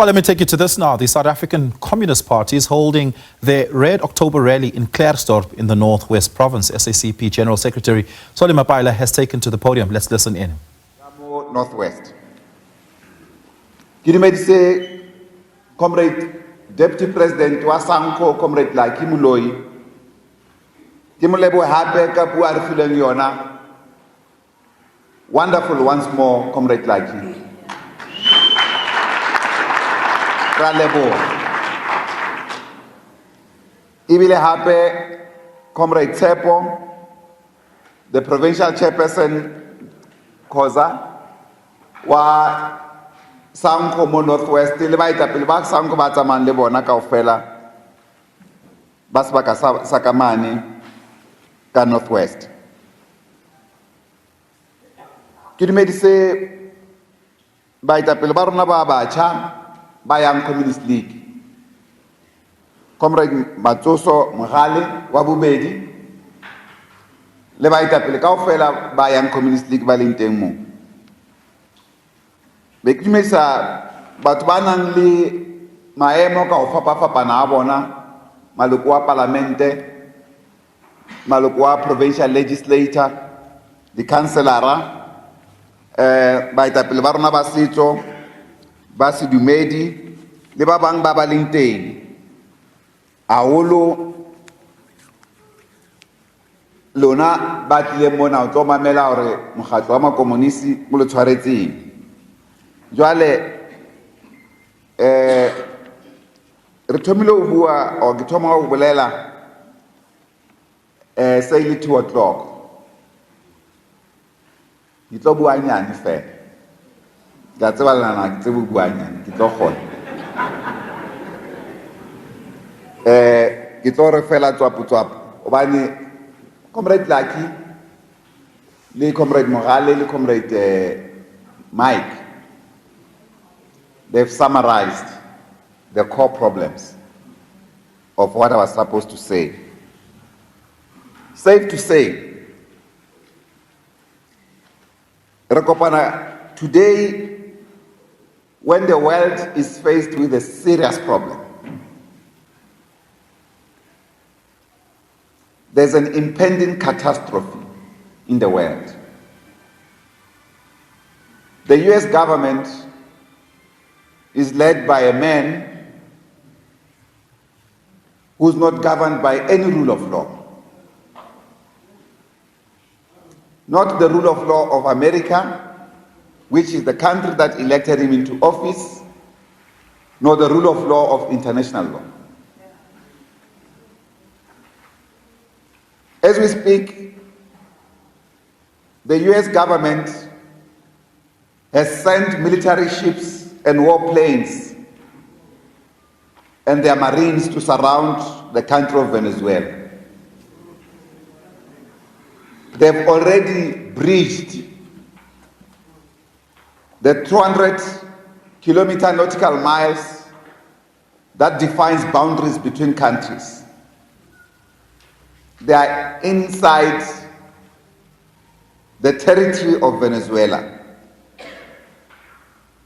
Well, let me take you to this now. The South African Communist Party is holding their Red October rally in Klerksdorp in the Northwest Province. SACP General-Secretary Solly Mapaila has taken to the podium. Let's listen in. Northwest. Say, Comrade Deputy President wa SANCO, Comrade like Kimuloi, Kimulebo Habe Kapu Arfilen Yona. Wonderful once more, Comrade like you. Ralebo. Ibile Habe, Comrade Tsepo, the provincial chairperson, Koza, wa SANCO mo Northwest, le baetapele ba SANCO ba tsamayang le bona kaofela ba sebaka sa Kamane ka Northwest. Ke dumedise baetapele ba rona ba batjha ba yang Communist League. Comrade Matsoso Mogale wa bobedi le baetapele kaofela ba yang Communist League ba leng teng mo. Be ke dumedisa batho ba nang le maemo ka go fapafapana a bona, maloko wa parlamente, maloko wa provincial legislator, di councilora, baetapele ba rona ba setso, ba sedumedi le ba bang ba ba leng teng haholo lona ba tlile mona o tlo mamela hore mokgatlo wa makomonisi mo le tshwaretseng. Jwale re thomile o bua o ke thoma go bolela se ile 2 o'clock ke tlo bua nyane fela ka tseba lana ke tsebo bua nyane ke tlo kgona ke tlo re fela tswapo obane Comrade Lucky le Comrade Mogale le Comrade Mike, they've summarized the core problems of what I was supposed to say. Safe to say, Rekopana, today, when the world is faced with a serious problem, there's an impending catastrophe in the world. The US government is led by a man who's not governed by any rule of law. Not the rule of law of America, which is the country that elected him into office, nor the rule of law of international law. As we speak, the US government has sent military ships and warplanes and their marines to surround the country of Venezuela. They've already breached the 200-kilometer nautical miles that defines boundaries between countries. They are inside the territory of Venezuela,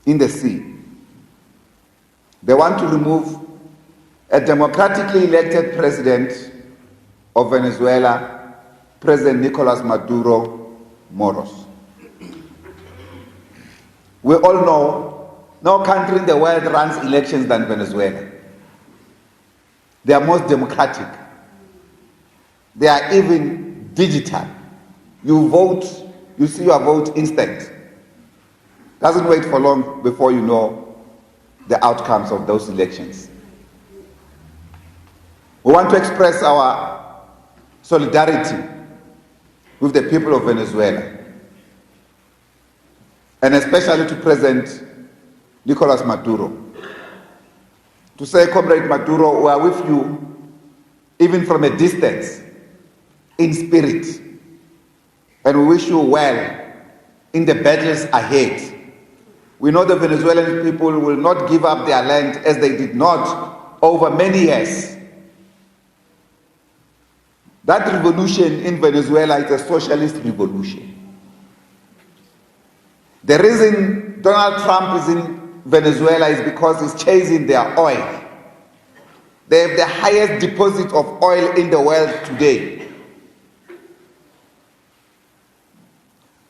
in the sea. They want to remove a democratically elected president of Venezuela, President Nicolas Maduro Moros. We all know no country in the world runs elections than Venezuela. They are most democratic. They are even digital. You vote, you see your vote instant. Doesn't wait for long before you know the outcomes of those elections. We want to express our solidarity with the people of Venezuela, and especially to President Nicolas Maduro. To say, Comrade Maduro, we are with you, even from a distance, in spirit, and we wish you well in the battles ahead. We know the Venezuelan people will not give up their land as they did not over many years. That revolution in Venezuela is a socialist revolution. The reason Donald Trump is in Venezuela is because it's chasing their oil. They have the highest deposit of oil in the world today.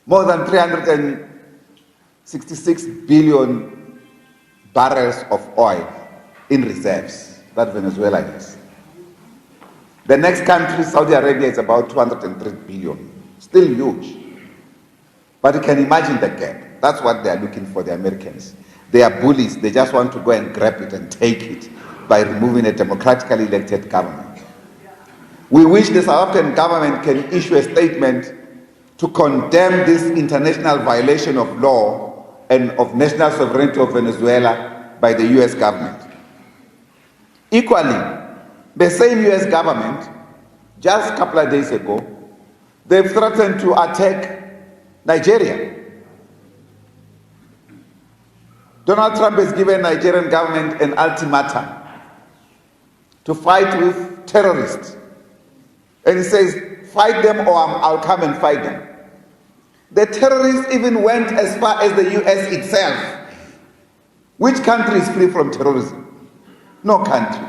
More than 366 billion barrels of oil in reserves that Venezuela has. The next country, Saudi Arabia, is about 203 billion. Still huge. But you can imagine the gap. That's what they are looking for, the Americans. They are bullies. They just want to go and grab it and take it by removing a democratically elected government. We wish the South African government can issue a statement to condemn this international violation of law and of national sovereignty of Venezuela by the US government. Equally, the same US government, just a couple of days ago, they've threatened to attack Nigeria. Donald Trump has given Nigerian government an ultimatum to fight with terrorists. And he says, fight them or I'll come and fight them. The terrorists even went as far as the US itself. Which country is free from terrorism? No country.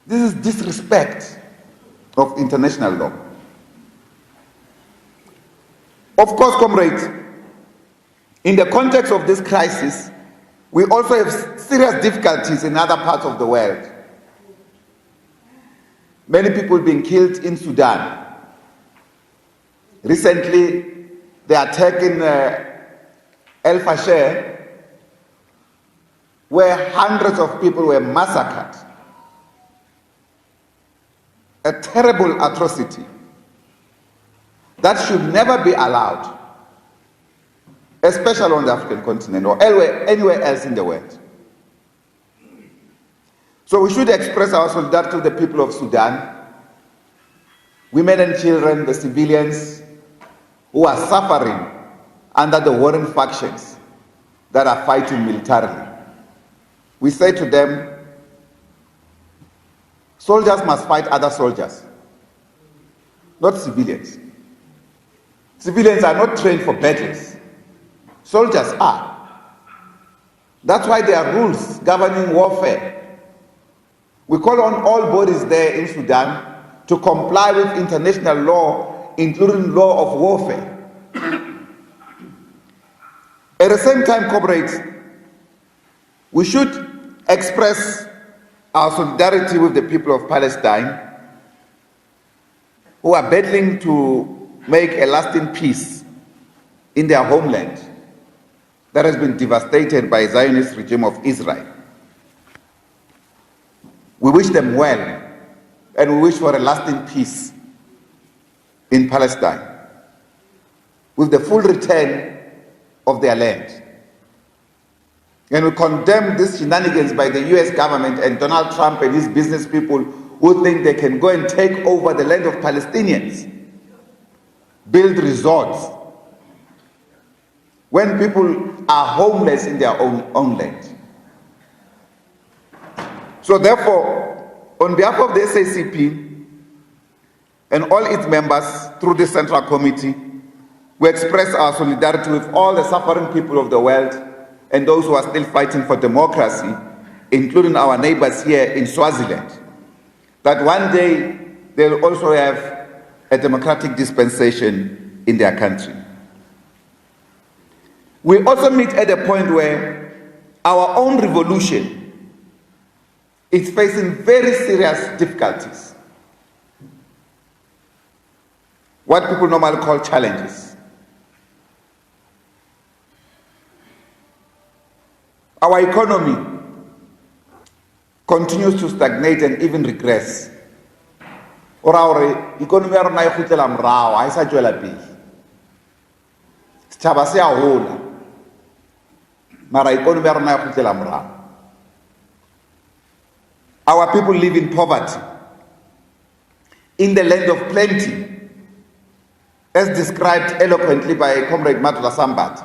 This is disrespect of international law. Of course, comrades, in the context of this crisis, we also have serious difficulties in other parts of the world. Many people being killed in Sudan. Recently, the attack in El Fasher, where hundreds of people were massacred. A terrible atrocity that should never be allowed, especially on the African continent or anywhere else in the world. So we should express our solidarity with the people of Sudan, women and children, the civilians who are suffering under the warring factions that are fighting militarily. We say to them, soldiers must fight other soldiers, not civilians. Civilians are not trained for battles. Soldiers are. That's why there are rules governing warfare. We call on all bodies there in Sudan to comply with international law, including law of warfare. At the same time, comrades, we should express our solidarity with the people of Palestine who are battling to make a lasting peace in their homeland that has been devastated by the Zionist regime of Israel. We wish them well, and we wish for a lasting peace in Palestine with the full return of their land. And we condemn these shenanigans by the US government and Donald Trump and his business people who think they can go and take over the land of Palestinians, build resorts, when people are homeless in their own land. So therefore, on behalf of the SACP and all its members through the Central Committee, we express our solidarity with all the suffering people of the world and those who are still fighting for democracy, including our neighbors here in Swaziland, that one day they'll also have a democratic dispensation in their country. We also meet at a point where our own revolution is facing very serious difficulties, what people normally call challenges. Our economy continues to stagnate and even regress. Our economy are not khutlela morao, ha isa tswela pele. Setjhaba se a hola, mara economy are not khutlela morao. Our people live in poverty, in the land of plenty, as described eloquently by Comrade Matula Sambat,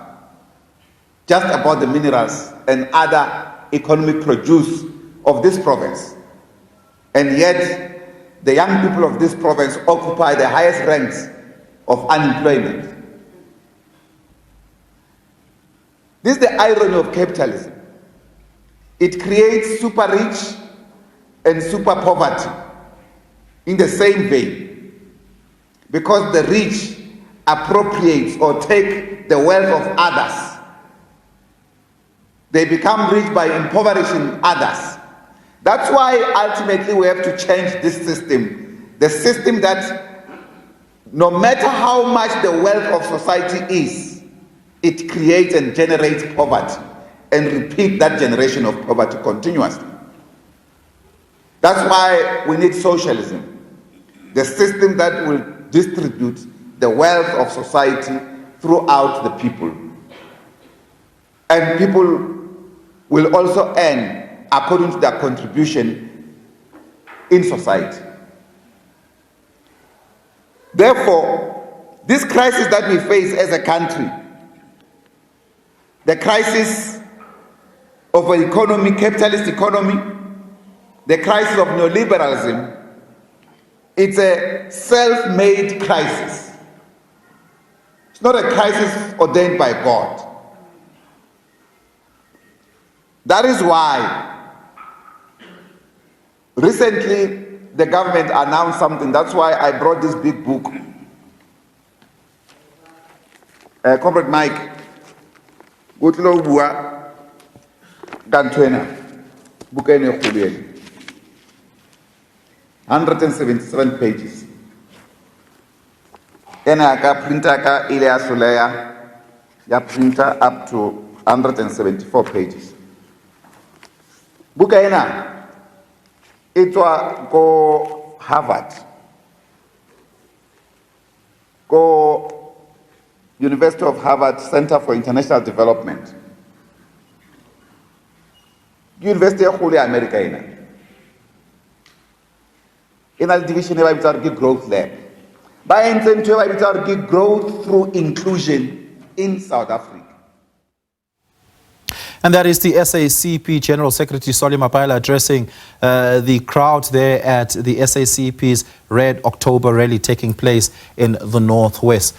just about the minerals and other economic produce of this province. And yet, the young people of this province occupy the highest ranks of unemployment. This is the irony of capitalism. It creates super rich and super poverty in the same vein, because the rich appropriate or take the wealth of others. They become rich by impoverishing others. That's why ultimately we have to change this system. The system that no matter how much the wealth of society is, it creates and generates poverty and repeat that generation of poverty continuously. That's why we need socialism. The system that will distribute the wealth of society throughout the people. And people will also earn according to their contribution in society. Therefore, this crisis that we face as a country, the crisis of an economy, capitalist economy, the crisis of neoliberalism, it's a self-made crisis. It's not a crisis ordained by God. That is why recently the government announced something. That's why I brought this big book. Comrade Mike, go to Lobua, Gantwena, Bukene Khuleli. 177 pages. Ena ka printer ka ile ya Soleya ya printer up to 174 pages. Buka ena itwa go Harvard, go University of Harvard Center for International Development, University of America ena. In a division of growth lab. By incentive, growth through inclusion in South Africa. And that is the SACP General-Secretary Solly Mapaila addressing the crowd there at the SACP's Red October rally taking place in the Northwest.